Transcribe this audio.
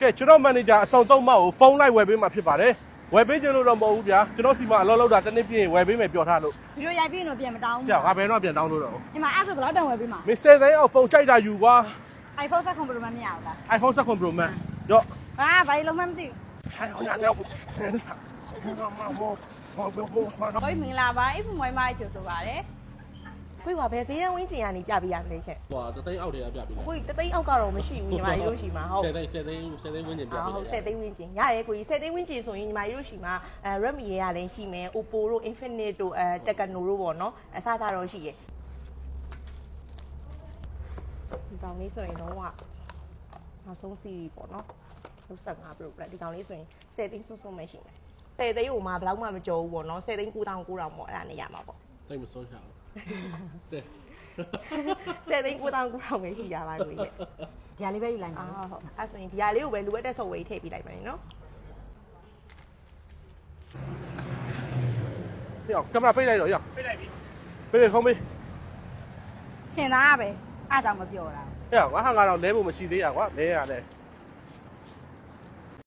ကဲကျွန်တော်မန်နေဂျာအဆောင်3မှတ်ကိုဖုန်းလိုက်ဝယ်ပေးမှာဖြစ်ပါတယ်ဝယ်ပေးခြင်းလို့တော့မဟုတ်ဘူးဗျာကျွန်တော်စီမှာအလုပ်လုပ်တာတစ်နေ့ပြည့်ရင်ဝယ်ပေးမယ်ပြောထားလို့ ဗီဒီယိုရိုက်ပြီးတော့ပြန်မတောင်းဘူး ကြာငါဘယ်တော့ပြန်တောင်းလို့တော့ ဒီမှာအဲ့ဆိုဘယ်တော့တောင်းဝယ်ပေးမှာ မင်း10သိန်းအောင်ဖုန်းချိုက်တာယူကွာ iPhone 7 Pro Max မရဘူးလား iPhone 7 Pro Max ရော့ ဟာဘာလို့မှမသိ ဟဲ့ဟိုရတယ်ဟုတ် ဘူးဘိုးမင်္ဂလာပါအိမ်မွေးမချူဆိုပါတယ် ကိုကဘယ်ဈေးရဝင်းကျင်ကနေပြပေးရမလဲရှင် ဟိုတသိန်းအောက်တည်းပြပြီလေ ကိုတသိန်းအောက်ကတော့မရှိဘူးညီမတို့ရှိမှာဟုတ် 10သိန်းဝန်းကျင်ပြပြီ ဟုတ်10သိန်းဝင်းကျင်ရတယ်ကိုကြီး10သိန်းဝင်းကျင်ဆိုရင်ညီမတို့ရှိမှာRedmi ရလည်းရှိမယ် Oppo တို့ Infinix တို့Tecno တို့ပေါ့နော်အစားသားတော့ရှိရဲ့ဒီကောင်လေးဆိုရင်တော့နောက်ဆုံးစီးပေါ့နော်65 Pro ဒီကောင်လေးဆိုရင်10သိန်းစွန်းစွန်းပဲရှိမယ်10သိန်းဟိုမှာဘယ်တော့မှမကြောဘူးပေါ့နော်10သိန်း9000ပေါ့အဲ့ဒါနဲ့ရမှာပေါ့ သိမစိုးချအောင်10သိန်း9000ပဲရှိရပါကိုကြီး ဒီဟာလေးပဲယူလိုက်ပါ ဟုတ်အဲ့ဆိုရင်ဒီဟာလေးကိုပဲလိုအပ်တဲ့စုံဝေးထည့်ပေးလိုက်မယ်နော် ရော့ကင်မရာပိတ်လိုက်တော့ရော့ပိတ်လိုက်ပြီပိတ်ဖုန်းပေး ရှင်သားကပဲအားကြောင့်မပြောတာ ဟဲ့ငါဟာငါတော့လဲဖို့မရှိသေးရကွာလဲရတယ်